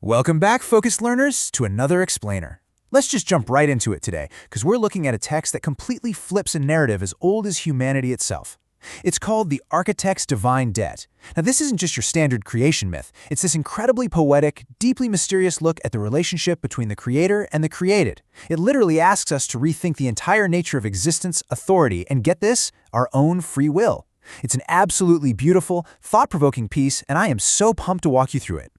Welcome back, focused learners, to another explainer. Let's just jump right into it today, because we're looking at a text that completely flips a narrative as old as humanity itself. It's called The Architect's Divine Debt. Now, this isn't just your standard creation myth. It's this incredibly poetic, deeply mysterious look at the relationship between the creator and the created. It literally asks us to rethink the entire nature of existence, authority, and get this, our own free will. It's an absolutely beautiful, thought-provoking piece, and I am so pumped to walk you through it.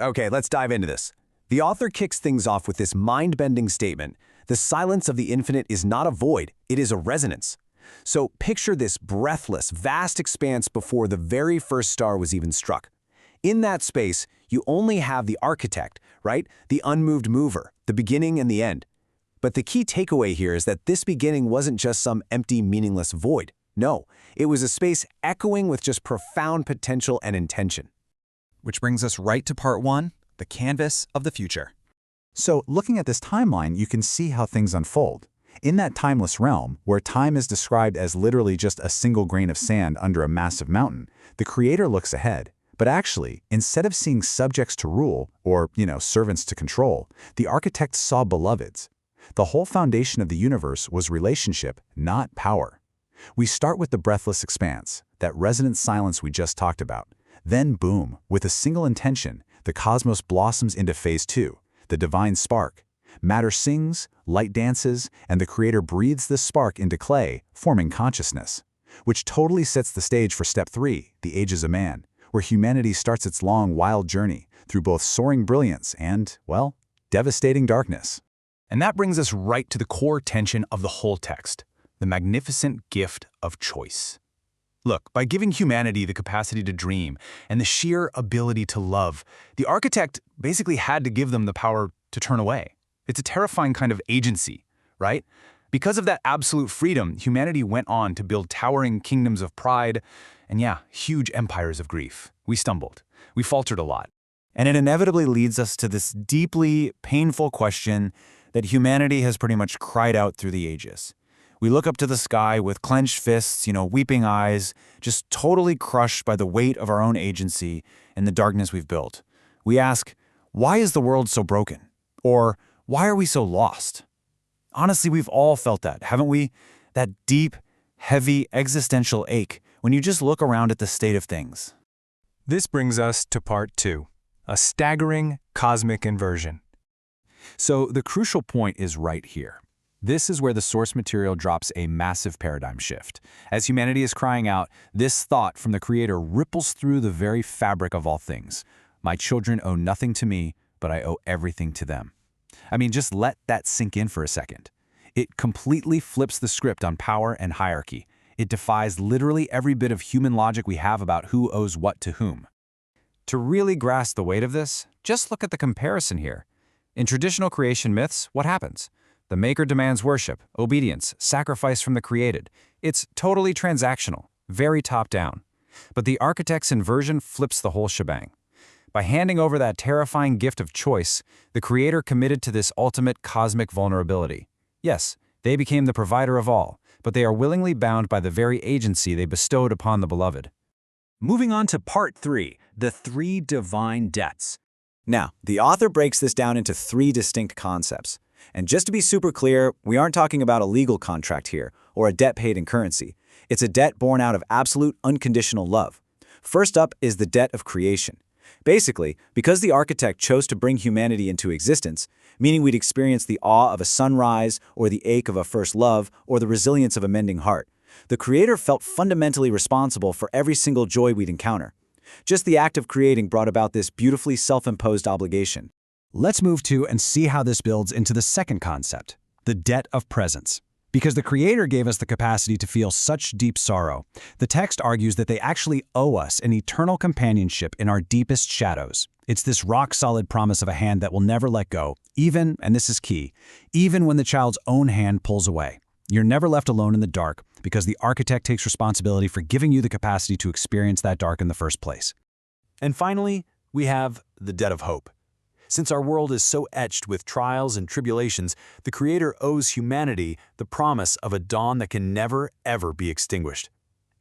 Okay, let's dive into this. The author kicks things off with this mind-bending statement: the silence of the infinite is not a void, it is a resonance. So picture this breathless, vast expanse before the very first star was even struck. In that space, you only have the architect, right? The unmoved mover, the beginning and the end. But the key takeaway here is that this beginning wasn't just some empty, meaningless void. No, it was a space echoing with just profound potential and intention. Which brings us right to part one, the canvas of the future. So, looking at this timeline, you can see how things unfold. In that timeless realm, where time is described as literally just a single grain of sand under a massive mountain, the creator looks ahead. But actually, instead of seeing subjects to rule, or, servants to control, the architect saw beloveds. The whole foundation of the universe was relationship, not power. We start with the breathless expanse, that resonant silence we just talked about. Then, boom, with a single intention, the cosmos blossoms into phase two, the divine spark. Matter sings, light dances, and the creator breathes this spark into clay, forming consciousness. Which totally sets the stage for step three, the ages of man, where humanity starts its long, wild journey through both soaring brilliance and, well, devastating darkness. And that brings us right to the core tension of the whole text, the magnificent gift of choice. Look, by giving humanity the capacity to dream and the sheer ability to love, the architect basically had to give them the power to turn away. It's a terrifying kind of agency, right? Because of that absolute freedom, humanity went on to build towering kingdoms of pride and, huge empires of grief. We stumbled. We faltered a lot. And it inevitably leads us to this deeply painful question that humanity has pretty much cried out through the ages. We look up to the sky with clenched fists, weeping eyes, just totally crushed by the weight of our own agency and the darkness we've built. We ask, why is the world so broken? Or, why are we so lost? Honestly, we've all felt that, haven't we? That deep, heavy, existential ache when you just look around at the state of things. This brings us to part two, a staggering cosmic inversion. So the crucial point is right here. This is where the source material drops a massive paradigm shift. As humanity is crying out, this thought from the creator ripples through the very fabric of all things. My children owe nothing to me, but I owe everything to them. Just let that sink in for a second. It completely flips the script on power and hierarchy. It defies literally every bit of human logic we have about who owes what to whom. To really grasp the weight of this, just look at the comparison here. In traditional creation myths, what happens? The maker demands worship, obedience, sacrifice from the created. It's totally transactional, very top-down. But the architect's inversion flips the whole shebang. By handing over that terrifying gift of choice, the creator committed to this ultimate cosmic vulnerability. Yes, they became the provider of all, but they are willingly bound by the very agency they bestowed upon the beloved. Moving on to part three, the three divine debts. Now, the author breaks this down into three distinct concepts. And just to be super clear, we aren't talking about a legal contract here, or a debt paid in currency. It's a debt born out of absolute unconditional love. First up is the debt of creation. Basically, because the architect chose to bring humanity into existence, meaning we'd experience the awe of a sunrise, or the ache of a first love, or the resilience of a mending heart, the creator felt fundamentally responsible for every single joy we'd encounter. Just the act of creating brought about this beautifully self-imposed obligation. Let's move to and see how this builds into the second concept, the debt of presence. Because the Creator gave us the capacity to feel such deep sorrow, the text argues that they actually owe us an eternal companionship in our deepest shadows. It's this rock-solid promise of a hand that will never let go, even, and this is key, even when the child's own hand pulls away. You're never left alone in the dark because the architect takes responsibility for giving you the capacity to experience that dark in the first place. And finally, we have the debt of hope. Since our world is so etched with trials and tribulations, the Creator owes humanity the promise of a dawn that can never, ever be extinguished.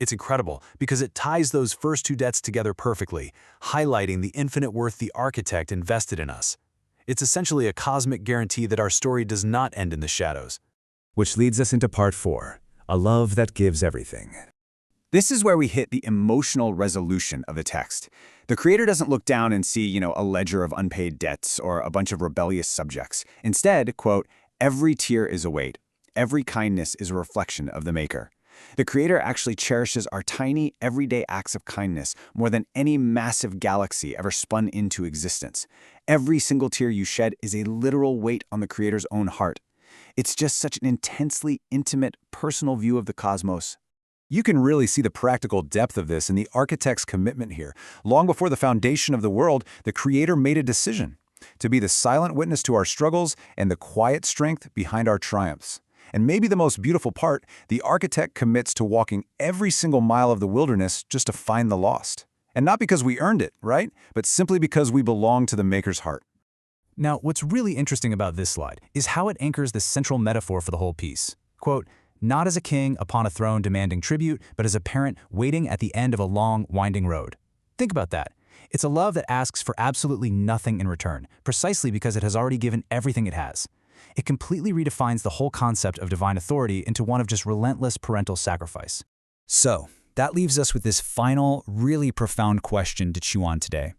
It's incredible because it ties those first two debts together perfectly, highlighting the infinite worth the architect invested in us. It's essentially a cosmic guarantee that our story does not end in the shadows. Which leads us into part 4, a love that gives everything. This is where we hit the emotional resolution of the text. The creator doesn't look down and see, a ledger of unpaid debts or a bunch of rebellious subjects. Instead, quote, every tear is a weight. Every kindness is a reflection of the maker. The creator actually cherishes our tiny, everyday acts of kindness more than any massive galaxy ever spun into existence. Every single tear you shed is a literal weight on the creator's own heart. It's just such an intensely intimate, personal view of the cosmos. You can really see the practical depth of this in the architect's commitment here. Long before the foundation of the world, the creator made a decision to be the silent witness to our struggles and the quiet strength behind our triumphs. And maybe the most beautiful part, the architect commits to walking every single mile of the wilderness just to find the lost. And not because we earned it, right? But simply because we belong to the Maker's heart. Now, what's really interesting about this slide is how it anchors the central metaphor for the whole piece. Quote, not as a king upon a throne demanding tribute, but as a parent waiting at the end of a long, winding road. Think about that. It's a love that asks for absolutely nothing in return, precisely because it has already given everything it has. It completely redefines the whole concept of divine authority into one of just relentless parental sacrifice. So, that leaves us with this final, really profound question to chew on today.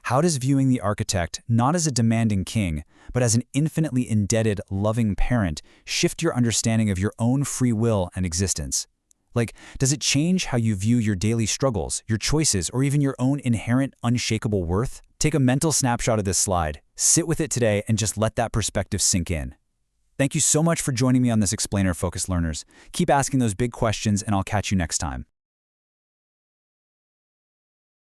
How does viewing the architect not as a demanding king, but as an infinitely indebted, loving parent shift your understanding of your own free will and existence? Like, does it change how you view your daily struggles, your choices, or even your own inherent, unshakable worth? Take a mental snapshot of this slide, sit with it today, and just let that perspective sink in. Thank you so much for joining me on this Explainer Focused Learners. Keep asking those big questions, and I'll catch you next time.